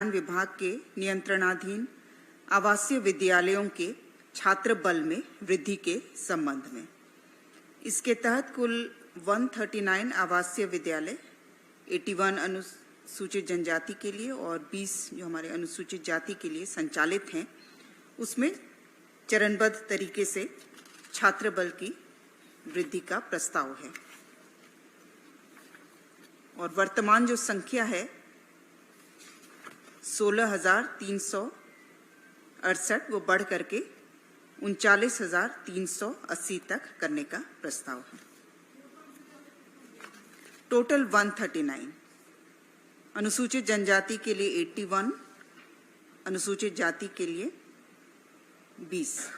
विभाग के नियंत्रणाधीन आवासीय विद्यालयों के छात्र बल में वृद्धि के संबंध में। इसके तहत कुल 139 आवासीय विद्यालय 81 अनुसूचित जनजाति के लिए और 20 जो हमारे अनुसूचित जाति के लिए संचालित हैं, उसमें चरणबद्ध तरीके से छात्र बल की वृद्धि का प्रस्ताव है। और वर्तमान जो संख्या है 16,368 वो बढ़ करके 39,380 तक करने का प्रस्ताव है। टोटल 139, अनुसूचित जनजाति के लिए 81, अनुसूचित जाति के लिए 20।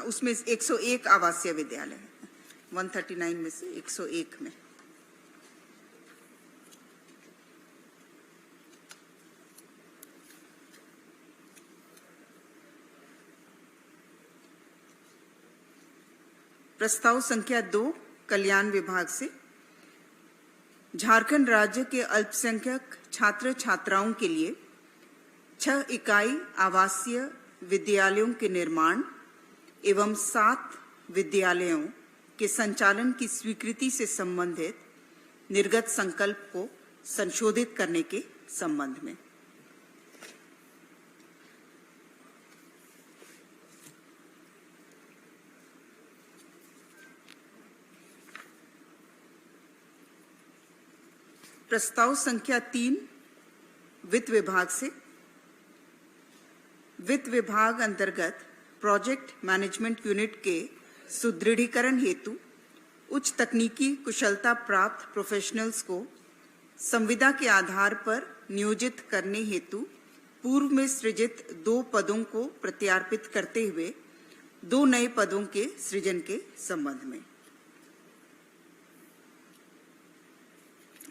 उसमें 101 आवासीय विद्यालय है, 139 में से 101 में। प्रस्ताव संख्या 2 कल्याण विभाग से झारखंड राज्य के अल्पसंख्यक छात्र छात्राओं के लिए 6 इकाई आवासीय विद्यालयों के निर्माण एवं 7 विद्यालयों के संचालन की स्वीकृति से संबंधित निर्गत संकल्प को संशोधित करने के संबंध में। प्रस्ताव संख्या 3 वित्त विभाग से वित्त विभाग अंतर्गत प्रोजेक्ट मैनेजमेंट यूनिट के सुदृढ़ीकरण हेतु उच्च तकनीकी कुशलता प्राप्त प्रोफेशनल्स को संविदा के आधार पर नियोजित करने हेतु पूर्व में सृजित 2 पदों को प्रत्यार्पित करते हुए 2 नए पदों के सृजन के संबंध में।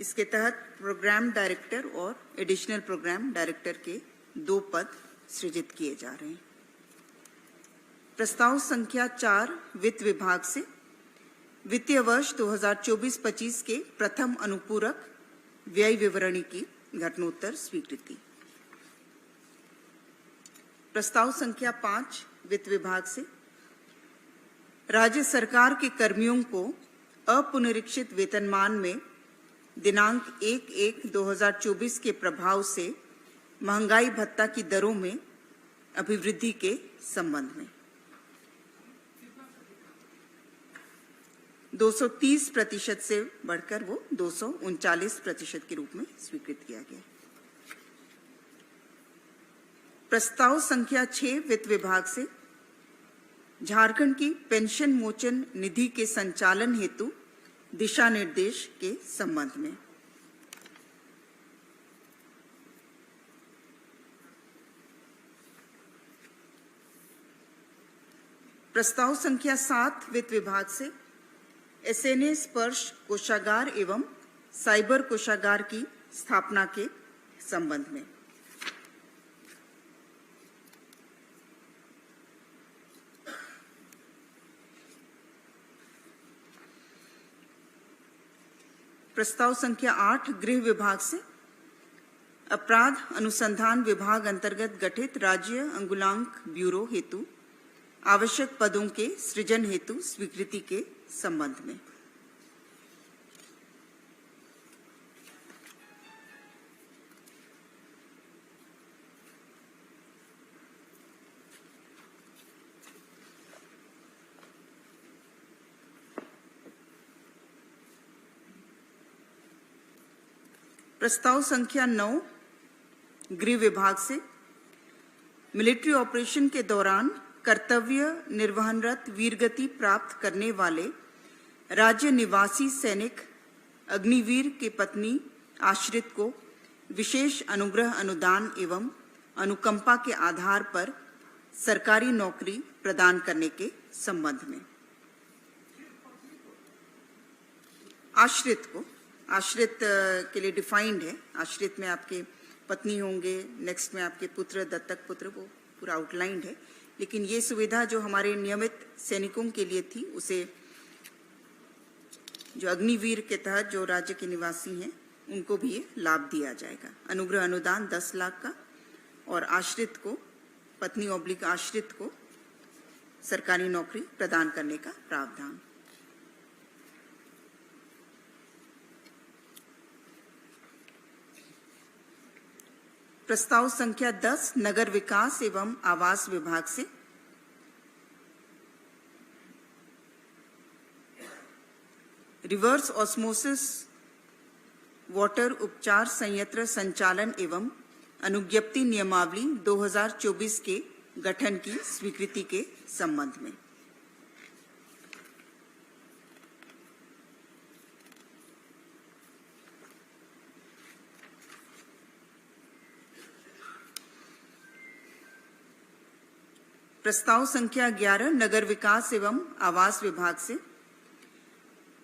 इसके तहत प्रोग्राम डायरेक्टर और एडिशनल प्रोग्राम डायरेक्टर के 2 पद सृजित किए जा रहे हैं। प्रस्ताव संख्या 4 वित्त विभाग से वित्तीय वर्ष 2024-25 के प्रथम अनुपूरक व्यय विवरणी की घटनोत्तर स्वीकृति। प्रस्ताव संख्या 5 वित्त विभाग से राज्य सरकार के कर्मियों को अपुनरीक्षित वेतनमान में दिनांक 1/1/2024 के प्रभाव से महंगाई भत्ता की दरों में अभिवृद्धि के संबंध में 230% से बढ़कर वो 239% के रूप में स्वीकृत किया गया। प्रस्ताव संख्या 6 वित्त विभाग से झारखंड की पेंशन मोचन निधि के संचालन हेतु दिशा निर्देश के संबंध में। प्रस्ताव संख्या 7 वित्त विभाग से एसएनए स्पर्श कोषागार एवं साइबर कोषागार की स्थापना के संबंध में। प्रस्ताव संख्या 8 गृह विभाग से अपराध अनुसंधान विभाग अंतर्गत गठित राज्य अंगुलांक ब्यूरो हेतु आवश्यक पदों के सृजन हेतु स्वीकृति के संबंध में। प्रस्ताव संख्या 9 गृह विभाग से मिलिट्री ऑपरेशन के दौरान कर्तव्य निर्वहनरत वीरगति प्राप्त करने वाले राज्य निवासी सैनिक अग्निवीर के पत्नी आश्रित को विशेष अनुग्रह अनुदान एवं अनुकंपा के आधार पर सरकारी नौकरी प्रदान करने के संबंध में। आश्रित के लिए डिफाइंड है। आश्रित में आपके पत्नी होंगे, नेक्स्ट में आपके पुत्र, दत्तक पुत्र, वो पूरा आउटलाइंड है। लेकिन ये सुविधा जो हमारे नियमित सैनिकों के लिए थी, उसे जो अग्निवीर के तहत जो राज्य के निवासी हैं उनको भी ये लाभ दिया जाएगा। अनुग्रह अनुदान 10 लाख का और आश्रित को, पत्नी ऑब्लिक आश्रित को सरकारी नौकरी प्रदान करने का प्रावधान। प्रस्ताव संख्या 10 नगर विकास एवं आवास विभाग से रिवर्स ऑस्मोसिस वाटर उपचार संयंत्र संचालन एवं अनुज्ञप्ति नियमावली 2024 के गठन की स्वीकृति के संबंध में। प्रस्ताव संख्या 11 नगर विकास एवं आवास विभाग से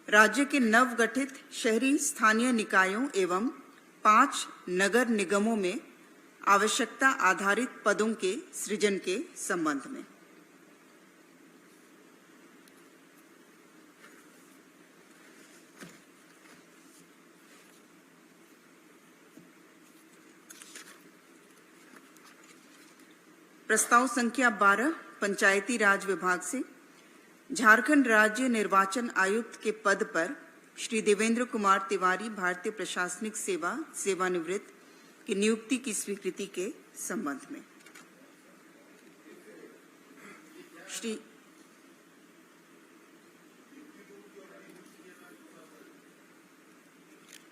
राज्य के नवगठित शहरी स्थानीय निकायों एवं 5 नगर निगमों में आवश्यकता आधारित पदों के सृजन के संबंध में। प्रस्ताव संख्या 12 पंचायती राज विभाग से झारखंड राज्य निर्वाचन आयुक्त के पद पर श्री देवेंद्र कुमार तिवारी भारतीय प्रशासनिक सेवा सेवानिवृत्त की नियुक्ति की स्वीकृति के संबंध में। श्री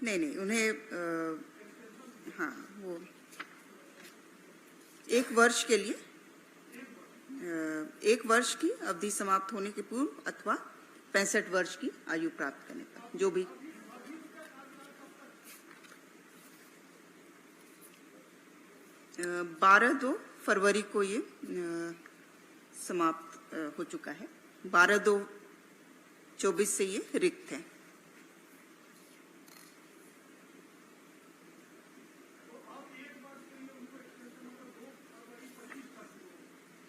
नहीं उन्हें हाँ वो 1 वर्ष के लिए 1 वर्ष की अवधि समाप्त होने के पूर्व अथवा 65 वर्ष की आयु प्राप्त करने पर, जो भी 12 फरवरी को ये समाप्त हो चुका है। 12/2/24 से ये रिक्त है।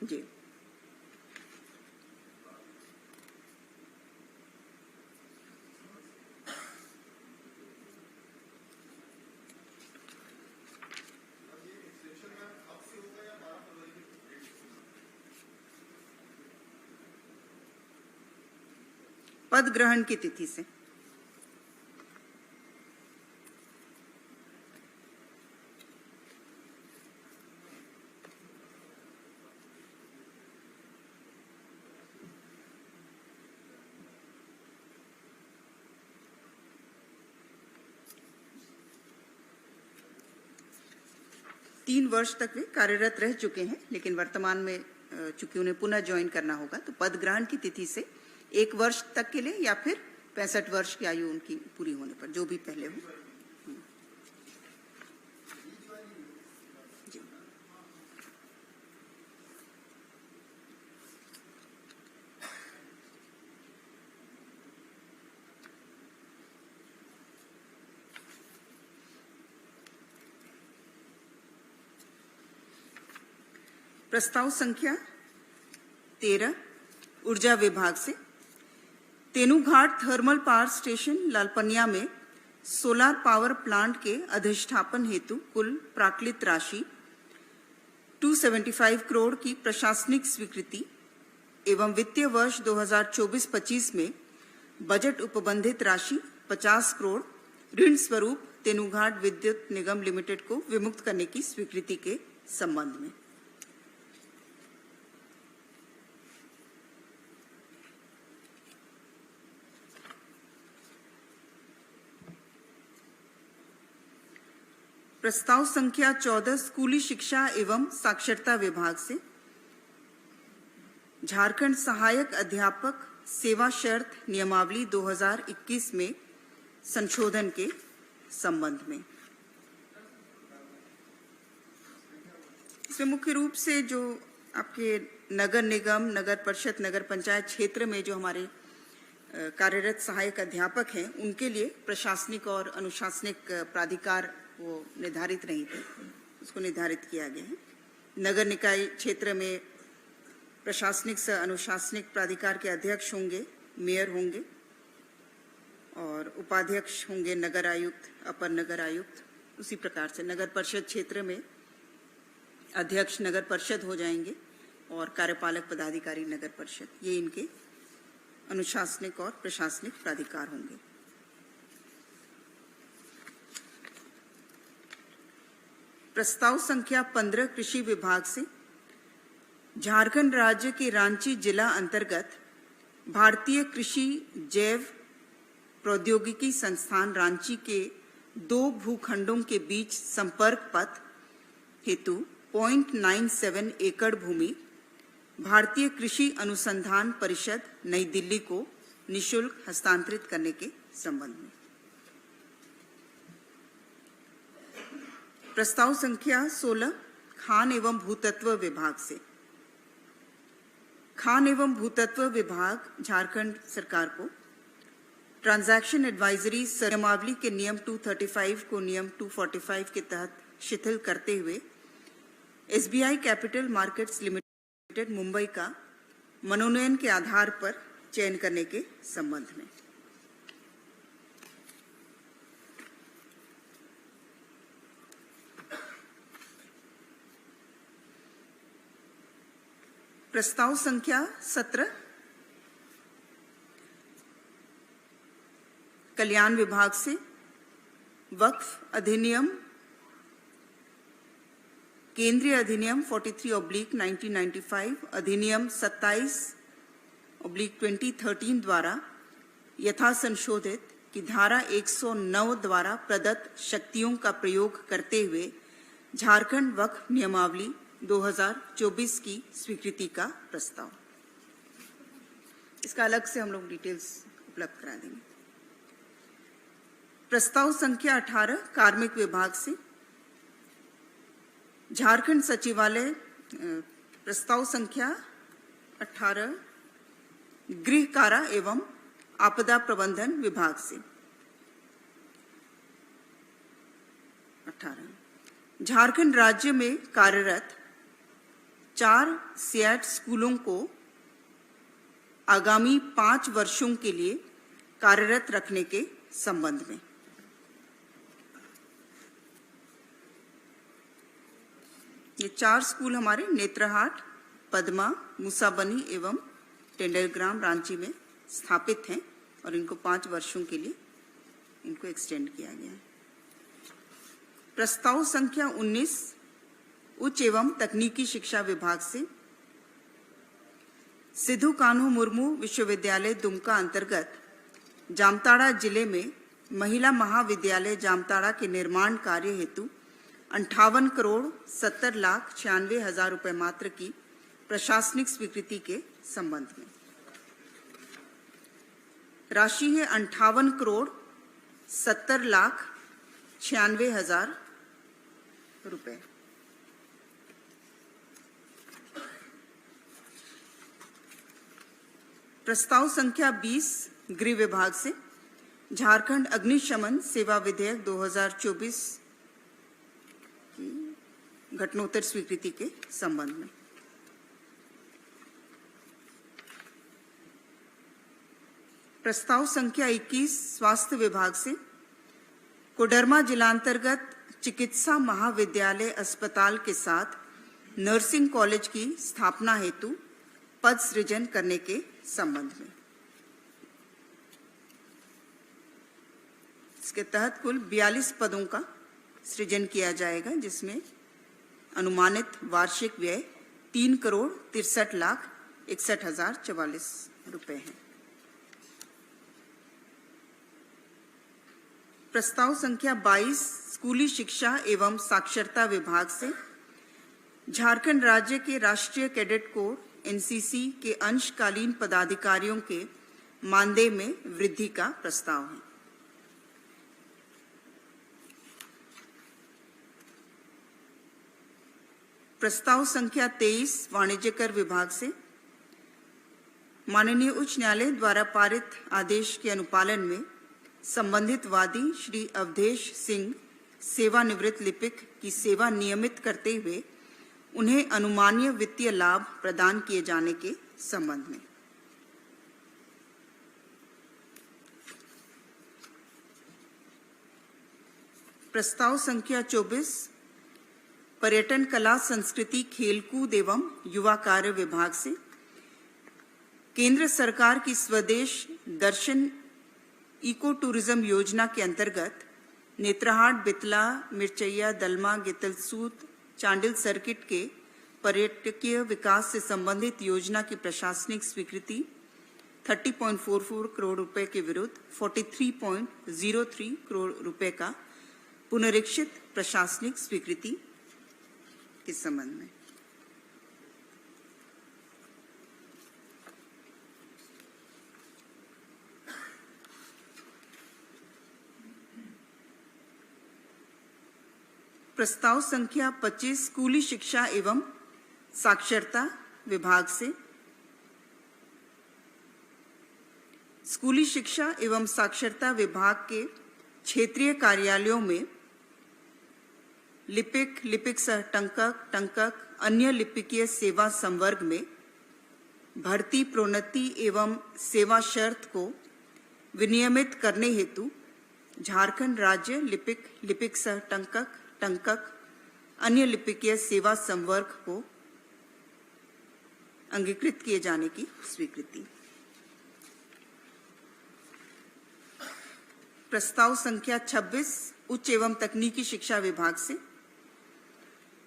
जी पद ग्रहण की तिथि से तीन वर्ष तक वे कार्यरत रह चुके हैं, लेकिन वर्तमान में चूंकि उन्हें पुनः ज्वाइन करना होगा तो पद ग्रहण की तिथि से 1 वर्ष तक के लिए या फिर 65 वर्ष की आयु उनकी पूरी होने पर, जो भी पहले हो। प्रस्ताव संख्या 13 ऊर्जा विभाग से तेनूघाट थर्मल पावर स्टेशन लालपनिया में सोलर पावर प्लांट के अधिष्ठापन हेतु कुल प्राक्कलित राशि 275 करोड़ की प्रशासनिक स्वीकृति एवं वित्तीय वर्ष 2024-25 में बजट उपबंधित राशि 50 करोड़ ऋण स्वरूप तेनूघाट विद्युत निगम लिमिटेड को विमुक्त करने की स्वीकृति के संबंध में। प्रस्ताव संख्या 14 स्कूली शिक्षा एवं साक्षरता विभाग से झारखंड सहायक अध्यापक सेवा शर्त नियमावली 2021 में संशोधन के संबंध में। इसमें मुख्य रूप से जो आपके नगर निगम, नगर परिषद, नगर पंचायत क्षेत्र में जो हमारे कार्यरत सहायक अध्यापक हैं, उनके लिए प्रशासनिक और अनुशासनिक प्राधिकार वो निर्धारित नहीं थे, उसको निर्धारित किया गया है। नगर निकाय क्षेत्र में प्रशासनिक से अनुशासनिक प्राधिकार के अध्यक्ष होंगे, मेयर होंगे। और उपाध्यक्ष होंगे नगर आयुक्त, अपर नगर आयुक्त। उसी प्रकार से नगर परिषद क्षेत्र में अध्यक्ष नगर परिषद हो जाएंगे और कार्यपालक पदाधिकारी नगर परिषद, ये इनके अनुशासनिक और प्रशासनिक प्राधिकार होंगे। प्रस्ताव संख्या 15 कृषि विभाग से झारखंड राज्य के रांची जिला अंतर्गत भारतीय कृषि जैव प्रौद्योगिकी संस्थान रांची के 2 भूखंडों के बीच संपर्क पथ हेतु 0.97 एकड़ भूमि भारतीय कृषि अनुसंधान परिषद नई दिल्ली को निशुल्क हस्तांतरित करने के संबंध में। प्रस्ताव संख्या 16 खान एवं भूतत्व विभाग से खान एवं भूतत्व विभाग झारखंड सरकार को ट्रांजैक्शन एडवाइजरी नियमावली के नियम 235 को नियम 245 के तहत शिथिल करते हुए SBI capital markets limited Mumbai का मनोनयन के आधार पर चयन करने के संबंध में। प्रस्ताव संख्या 17 कल्याण विभाग से वक्फ अधिनियम केंद्रीय अधिनियम 43/1995 अधिनियम 27/2013 द्वारा यथा संशोधित की धारा 109 द्वारा प्रदत्त शक्तियों का प्रयोग करते हुए झारखंड वक्फ नियमावली 2024 की स्वीकृति का प्रस्ताव। इसका अलग से हम लोग डिटेल्स उपलब्ध करा देंगे। प्रस्ताव संख्या 18 कार्मिक विभाग से झारखंड सचिवालय प्रस्ताव संख्या 18 गृह कारा एवं आपदा प्रबंधन विभाग से 18 झारखंड राज्य में कार्यरत 4 सियाट स्कूलों को आगामी 5 वर्षों के लिए कार्यरत रखने के संबंध में। ये 4 स्कूल हमारे नेत्रहाट, पद्मा, मूसाबनी एवं टेंडरग्राम रांची में स्थापित हैं और इनको 5 वर्षों के लिए इनको एक्सटेंड किया गया है। प्रस्ताव संख्या 19 उच्च एवं तकनीकी शिक्षा विभाग से सिद्धू कान्हू मुर्मू विश्वविद्यालय दुमका अंतर्गत जामताड़ा जिले में महिला महाविद्यालय जामताड़ा के निर्माण कार्य हेतु 58,70,96,000 रुपए मात्र की प्रशासनिक स्वीकृति के संबंध में। राशि है 58,70,96,000 रुपए। प्रस्ताव संख्या 20 गृह विभाग से झारखंड अग्निशमन सेवा विधेयक 2024 की घटनोत्तर स्वीकृति के संबंध में। प्रस्ताव संख्या 21 स्वास्थ्य विभाग से कोडरमा जिलांतर्गत चिकित्सा महाविद्यालय अस्पताल के साथ नर्सिंग कॉलेज की स्थापना हेतु पद सृजन करने के संबंध में। इसके तहत कुल 42 पदों का सृजन किया जाएगा, जिसमें अनुमानित वार्षिक व्यय 3,63,61,044 रुपए है। प्रस्ताव संख्या 22 स्कूली शिक्षा एवं साक्षरता विभाग से झारखंड राज्य के राष्ट्रीय कैडेट कोर NCC के अंशकालीन पदाधिकारियों के मानदेय में वृद्धि का प्रस्ताव है। प्रस्ताव संख्या 23 वाणिज्य कर विभाग से माननीय उच्च न्यायालय द्वारा पारित आदेश के अनुपालन में संबंधित वादी श्री अवधेश सिंह सेवानिवृत्त लिपिक की सेवा नियमित करते हुए उन्हें अनुमानीय वित्तीय लाभ प्रदान किए जाने के संबंध में। प्रस्ताव संख्या 24 पर्यटन कला संस्कृति खेलकूद एवं युवा कार्य विभाग से केंद्र सरकार की स्वदेश दर्शन इको टूरिज्म योजना के अंतर्गत नेत्राहाट, बितला, मिर्चैया, दलमा, गितलसूत, चांडिल सर्किट के पर्यटकीय विकास से संबंधित योजना की प्रशासनिक स्वीकृति 30.44 करोड़ रुपए के विरुद्ध 43.03 करोड़ रुपए का पुनरीक्षित प्रशासनिक स्वीकृति के संबंध में प्रस्ताव संख्या 25 स्कूली शिक्षा एवं साक्षरता विभाग से स्कूली शिक्षा एवं साक्षरता विभाग के क्षेत्रीय कार्यालयों में लिपिक, लिपिक सह टंकक, टंकक, अन्य लिपिकीय सेवा संवर्ग में भर्ती, प्रोन्नति एवं सेवा शर्त को विनियमित करने हेतु झारखंड राज्य लिपिक, लिपिक सह टंकक, टंकक, अन्य लिपिकीय सेवा संवर्ग को अंगीकृत किए जाने की स्वीकृति। प्रस्ताव संख्या 26 उच्च एवं तकनीकी शिक्षा विभाग से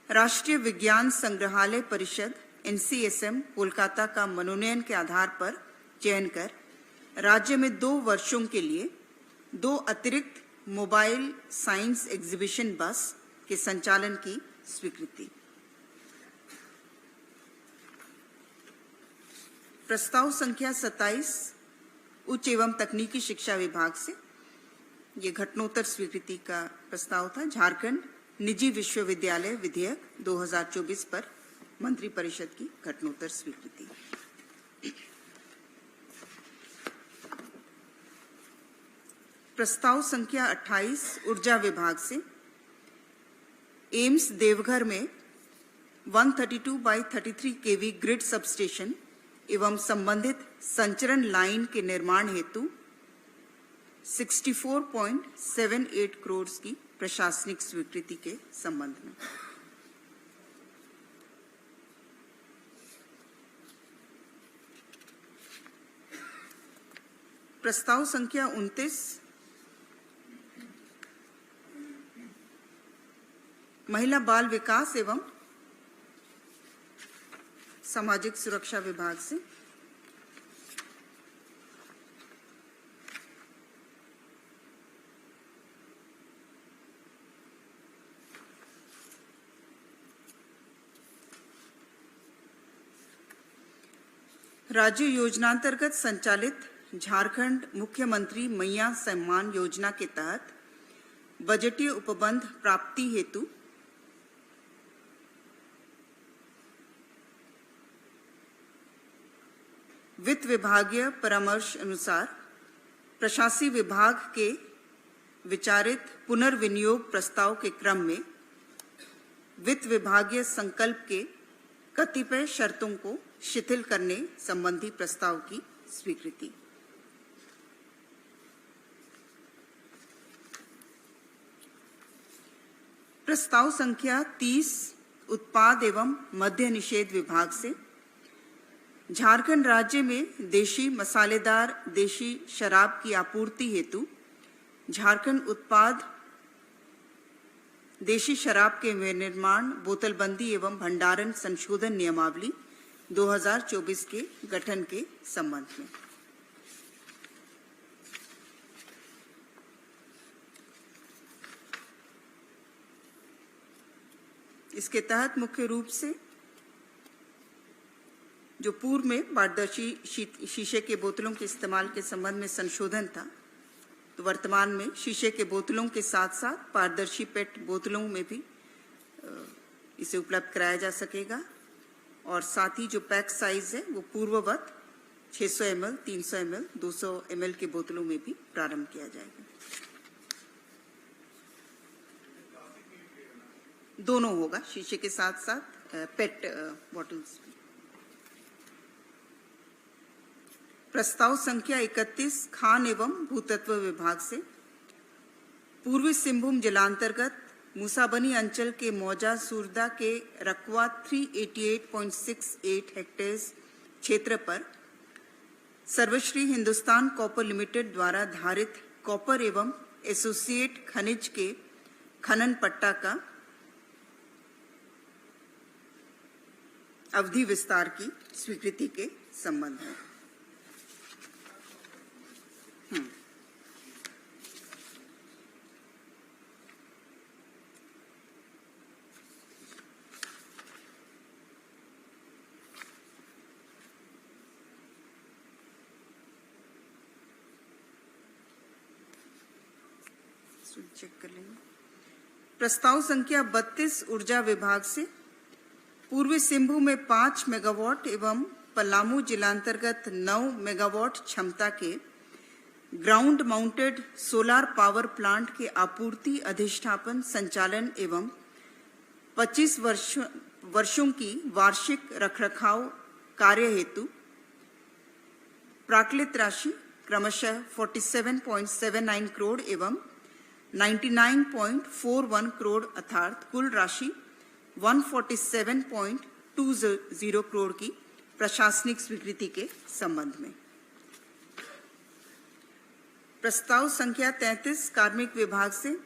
राष्ट्रीय विज्ञान संग्रहालय परिषद NCSM कोलकाता का मनोनयन के आधार पर चयन कर राज्य में 2 वर्षों के लिए 2 अतिरिक्त मोबाइल साइंस एग्जीबिशन बस के संचालन की स्वीकृति। प्रस्ताव संख्या 27 उच्च एवं तकनीकी शिक्षा विभाग से ये घटनोत्तर स्वीकृति का प्रस्ताव था। झारखंड निजी विश्वविद्यालय विधेयक 2024 पर मंत्रिपरिषद की घटनोत्तर स्वीकृति। प्रस्ताव संख्या 28 ऊर्जा विभाग से एम्स देवघर में 132/33 kV ग्रिड सबस्टेशन एवं संबंधित संचरण लाइन के निर्माण हेतु 64.78 करोड़ की प्रशासनिक स्वीकृति के संबंध में प्रस्ताव संख्या 29 महिला बाल विकास एवं सामाजिक सुरक्षा विभाग से राज्य योजनांतर्गत संचालित झारखंड मुख्यमंत्री मैया सम्मान योजना के तहत बजटीय उपबंध प्राप्ति हेतु वित्त विभागीय परामर्श अनुसार प्रशासकीय विभाग के विचारित पुनर्विनियोग प्रस्ताव के क्रम में वित्त विभागीय संकल्प के कतिपय शर्तों को शिथिल करने संबंधी प्रस्ताव की स्वीकृति। प्रस्ताव संख्या 30 उत्पाद एवं मद्य निषेध विभाग से झारखंड राज्य में देशी मसालेदार देशी शराब की आपूर्ति हेतु झारखंड उत्पाद देशी शराब के विनिर्माण, बोतलबंदी एवं भंडारण संशोधन नियमावली 2024 के गठन के संबंध में इसके तहत मुख्य रूप से जो पूर्व में पारदर्शी शीशे के बोतलों के इस्तेमाल के संबंध में संशोधन था, तो वर्तमान में शीशे के बोतलों के साथ साथ पारदर्शी पेट बोतलों में भी इसे उपलब्ध कराया जा सकेगा और साथ ही जो पैक साइज है वो पूर्ववत 600 ml, 300 ml, 200 ml के बोतलों में भी प्रारंभ किया जाएगा। दोनों होगा, शीशे के साथ साथ पेट बॉटल्स। प्रस्ताव संख्या 31 खान एवं भूतत्व विभाग से पूर्वी सिंहभूम जिलांतर्गत मूसाबनी अंचल के मौजा सुरदा के रकवा 388.68 हेक्टेयर्स क्षेत्र पर सर्वश्री हिंदुस्तान कॉपर लिमिटेड द्वारा धारित कॉपर एवं एसोसिएट खनिज के खनन पट्टा का अवधि विस्तार की स्वीकृति के संबंध में। चेक कर लेंगे। प्रस्ताव संख्या 32 ऊर्जा विभाग से पूर्वी सिंहभूम में 5 मेगावाट एवं पलामू जिलांतर्गत 9 मेगावाट क्षमता के ground mounted solar power plant के आपूर्ति अधिष्ठापन संचालन एवं 25 वर्षों की वार्षिक रखरखाव कार्य हेतु प्राक्कलित राशि क्रमशः 47.79 करोड़ एवं 99.41 करोड़ अर्थात कुल राशि 147.20 करोड़ की प्रशासनिक स्वीकृति के संबंध में। प्रस्ताव संख्या 33 कार्मिक विभाग से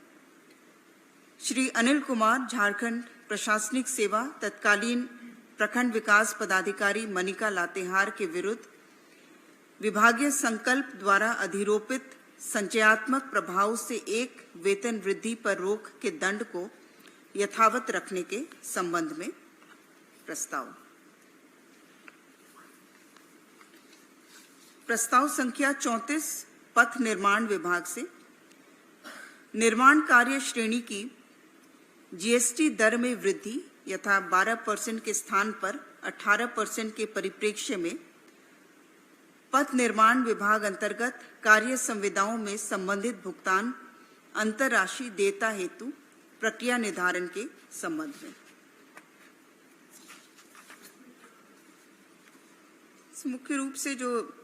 श्री अनिल कुमार झारखंड प्रशासनिक सेवा तत्कालीन प्रखंड विकास पदाधिकारी मनिका लातेहार के विरुद्ध विभागीय संकल्प द्वारा अधिरोपित संचयात्मक प्रभाव से एक वेतन वृद्धि पर रोक के दंड को यथावत रखने के संबंध में प्रस्ताव संख्या 34 पथ निर्माण विभाग से निर्माण कार्य श्रेणी की जीएसटी दर में वृद्धि यथा 12% के स्थान पर 18% के परिप्रेक्ष्य में पथ निर्माण विभाग अंतर्गत कार्य संविदाओं में संबंधित भुगतान अंतरराशि देयता हेतु प्रक्रिया निर्धारण के संबंध में। मुख्य रूप से जो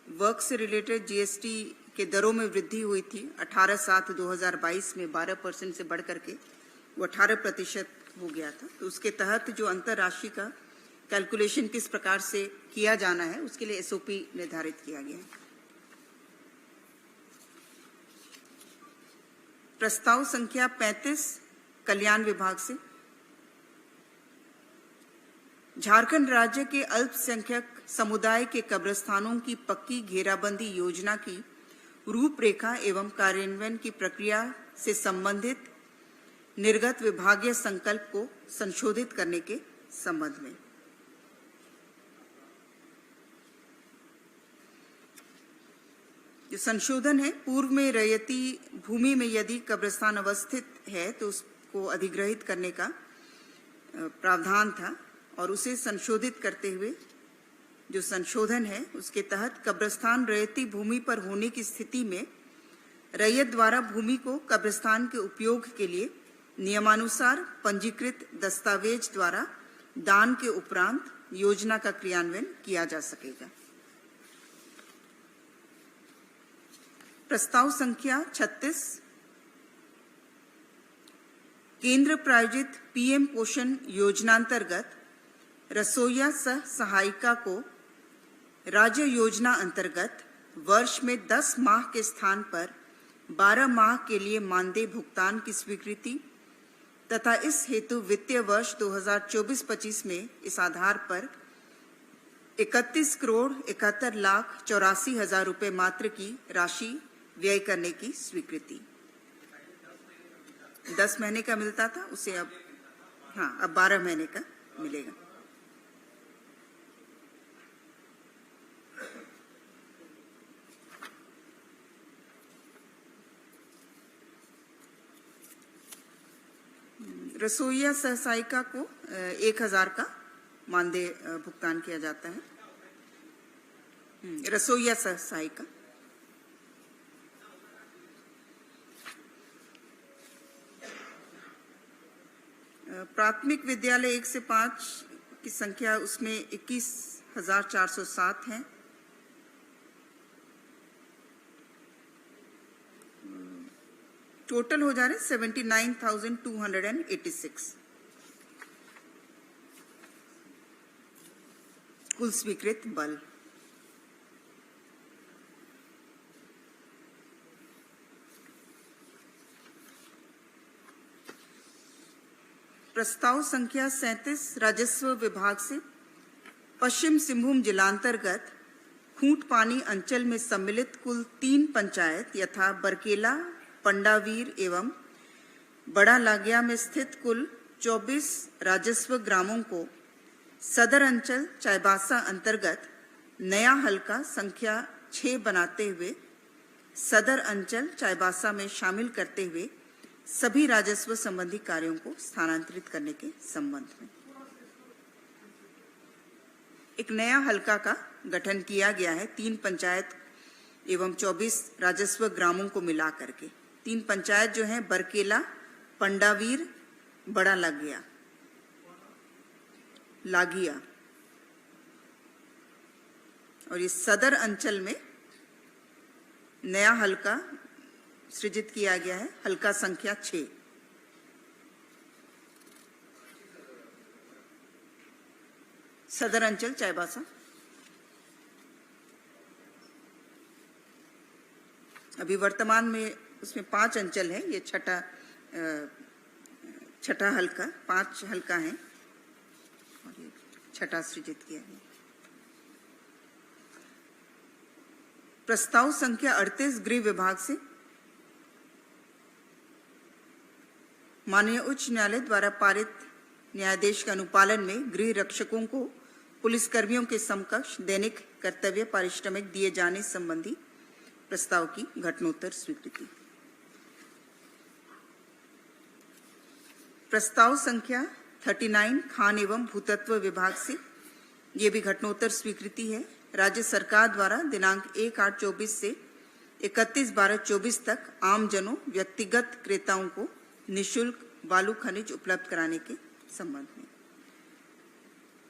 वर्क से रिलेटेड जीएसटी के दरों में वृद्धि हुई थी 18/7/2022 में 12% से बढ़कर के वो 18% हो गया था, तो उसके तहत जो अंतरराशि का कैलकुलेशन किस प्रकार से किया जाना है उसके लिए एसओपी निर्धारित किया गया है। प्रस्ताव संख्या 35 कल्याण विभाग से झारखंड राज्य के अल्पसंख्यक समुदाय के कब्रिस्तानों की पक्की घेराबंदी योजना की रूपरेखा एवं कार्यान्वयन की प्रक्रिया से संबंधित निर्गत विभागीय संकल्प को संशोधित करने के संबंध में। जो संशोधन है, पूर्व में रैयती भूमि में यदि कब्रिस्तान अवस्थित है तो उसको अधिग्रहित करने का प्रावधान था और उसे संशोधित करते हुए जो संशोधन है उसके तहत कब्रिस्तान रैयती भूमि पर होने की स्थिति में रैयत द्वारा भूमि को कब्रिस्तान के उपयोग के लिए नियमानुसार पंजीकृत दस्तावेज द्वारा दान के उपरांत योजना का क्रियान्वयन किया जा सकेगा। प्रस्ताव संख्या 36 केंद्र प्रायोजित पीएम पोषण योजनांतर्गत रसोइया सह सहायिका को राज्य योजना अंतर्गत वर्ष में 10 माह के स्थान पर 12 माह के लिए मानदेय भुगतान की स्वीकृति तथा इस हेतु वित्तीय वर्ष 2024-25 में इस आधार पर 31,71,84,84,000 रुपए मात्र की राशि व्यय करने की स्वीकृति। 10 महीने का मिलता था उसे अब 12 महीने का मिलेगा। रसोइया सह सहायिका को 1,000 का मानदेय भुगतान किया जाता है। रसोइया सह सहायिका प्राथमिक विद्यालय 1 से 5 की संख्या उसमें 21,407 है। टोटल हो जा रहे 79,286 कुल स्वीकृत बल। प्रस्ताव संख्या 37 राजस्व विभाग से पश्चिम सिंहभूम जिलांतर्गत खूंट पानी अंचल में सम्मिलित कुल 3 पंचायत यथा बरकेला, पंडावीर एवं बड़ा लागिया में स्थित कुल 24 राजस्व ग्रामों को सदर अंचल चाईबासा अंतर्गत नया हलका संख्या 6 बनाते हुए सदर अंचल चाईबासा में शामिल करते हुए सभी राजस्व संबंधी कार्यों को स्थानांतरित करने के संबंध में एक नया हलका का गठन किया गया है। 3 पंचायत एवं 24 राजस्व ग्रामों को मिला करके 3 पंचायत जो हैं बरकेला, पंडावीर, बड़ा लागिया और इस सदर अंचल में नया हलका सृजित किया गया है, हलका संख्या 6। सदर अंचल चाईबासा। अभी वर्तमान में उसमें 5 अंचल है, ये छठा हलका, 5 हलका है और ये छठा सृजित किया है। प्रस्ताव संख्या 38 गृह विभाग से माननीय उच्च न्यायालय द्वारा पारित न्यायादेश के अनुपालन में गृह रक्षकों को पुलिस कर्मियों के समकक्ष दैनिक कर्तव्य पारिश्रमिक दिए जाने संबंधी प्रस्ताव की घटनोत्तर स्वीकृति। प्रस्ताव संख्या 39 खान एवं भूतत्व विभाग से ये भी घटनोत्तर स्वीकृति है। राज्य सरकार द्वारा दिनांक 1/8/24 से 31/12/24 तक आमजनों व्यक्तिगत क्रेताओं को निःशुल्क बालू खनिज उपलब्ध कराने के संबंध में।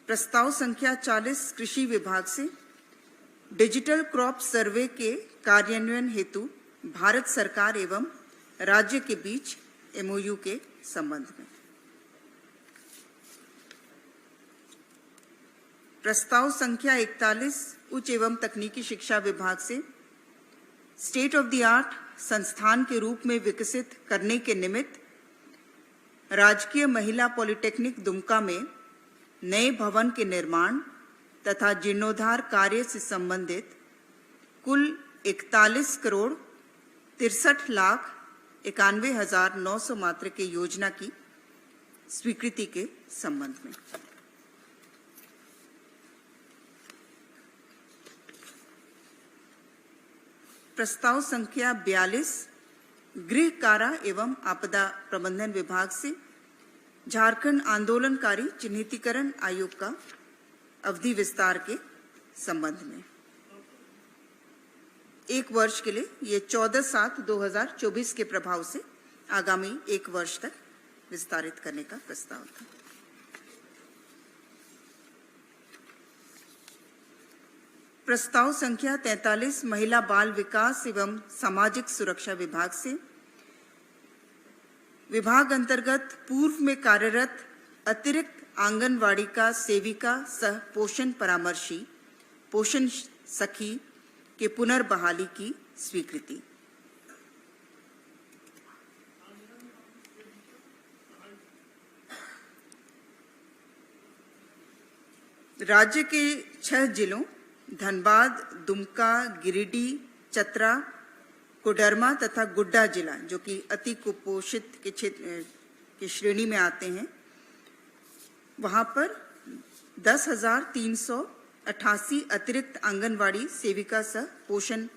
प्रस्ताव संख्या 40 कृषि विभाग से डिजिटल क्रॉप सर्वे के कार्यान्वयन हेतु भारत सरकार एवं राज्य के बीच MOU के संबंध में। प्रस्ताव संख्या 41 उच्च एवं तकनीकी शिक्षा विभाग से स्टेट ऑफ द आर्ट संस्थान के रूप में विकसित करने के निमित्त राजकीय महिला पॉलिटेक्निक दुमका में नए भवन के निर्माण तथा जीर्णोद्धार कार्य से संबंधित कुल 41,63,91,900 मात्रा के योजना की स्वीकृति के संबंध में। प्रस्ताव संख्या 42 गृह कारा एवं आपदा प्रबंधन विभाग से झारखंड आंदोलनकारी चिन्हितीकरण आयोग का अवधि विस्तार के संबंध में 1 वर्ष के लिए ये 14/7/2024 के प्रभाव से आगामी 1 वर्ष तक विस्तारित करने का प्रस्ताव था। प्रस्ताव संख्या 43 महिला बाल विकास एवं सामाजिक सुरक्षा विभाग से विभाग अंतर्गत पूर्व में कार्यरत अतिरिक्त आंगनवाड़ी का सेविका सह पोषण परामर्शी पोषण सखी के पुनर्बहाली की स्वीकृति। राज्य के 6 जिलों धनबाद, दुमका, गिरिडीह, चतरा, कोडरमा तथा गुड्डा जिला जो कि अति कुपोषित के क्षेत्र की श्रेणी में आते हैं, वहां पर 10,388 अतिरिक्त आंगनवाड़ी सेविका सह पोषण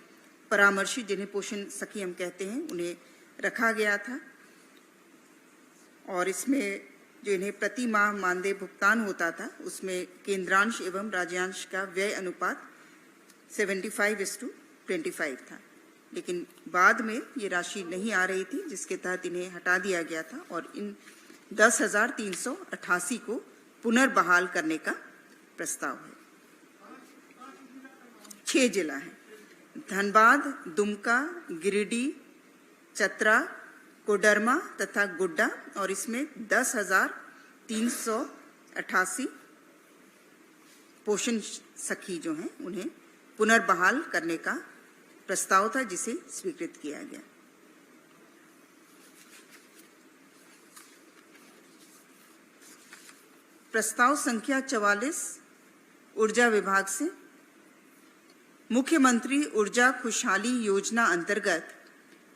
परामर्शी जिन्हें पोषण सखी हम कहते हैं उन्हें रखा गया था और इसमें जो इन्हें प्रति माह मानदेय भुगतान होता था उसमें केंद्रांश एवं राज्यांश का व्यय अनुपात 75:25 था, लेकिन बाद में ये राशि नहीं आ रही थी जिसके तहत इन्हें हटा दिया गया था और इन 10,388 को पुनर्बहाल करने का प्रस्ताव है। 6 जिला है धनबाद, दुमका, गिरिडीह, चतरा, कोडरमा तथा गुड्डा, और इसमें 10,388 पोषण सखी जो हैं उन्हें पुनर्बहाल करने का प्रस्ताव था, जिसे स्वीकृत किया गया। प्रस्ताव संख्या 44 ऊर्जा विभाग से मुख्यमंत्री ऊर्जा खुशहाली योजना अंतर्गत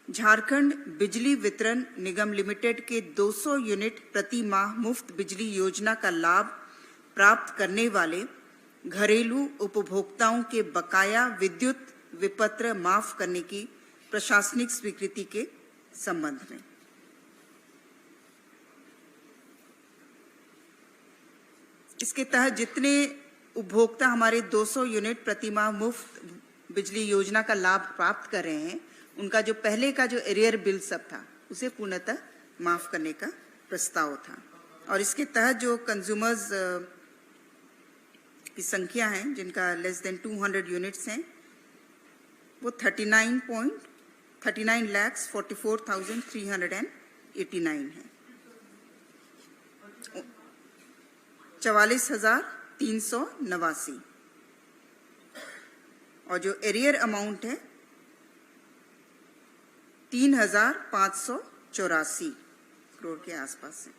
झारखंड बिजली वितरण निगम लिमिटेड के 200 यूनिट प्रति माह मुफ्त बिजली योजना का लाभ प्राप्त करने वाले घरेलू उपभोक्ताओं के बकाया विद्युत विपत्र माफ करने की प्रशासनिक स्वीकृति के संबंध में। इसके तहत जितने उपभोक्ता हमारे 200 यूनिट प्रति माह मुफ्त बिजली योजना का लाभ प्राप्त कर रहे हैं, उनका जो पहले का जो एरियर बिल सब था उसे पूर्णतः माफ करने का प्रस्ताव था। और इसके तहत जो कंज्यूमर्स की संख्या है जिनका लेस देन 200 यूनिट्स हैं, वो 39,44,389 है। 44,389 और जो एरियर अमाउंट है 3,584 करोड़ के आसपास है।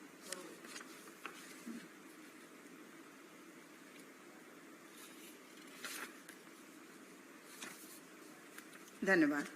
धन्यवाद।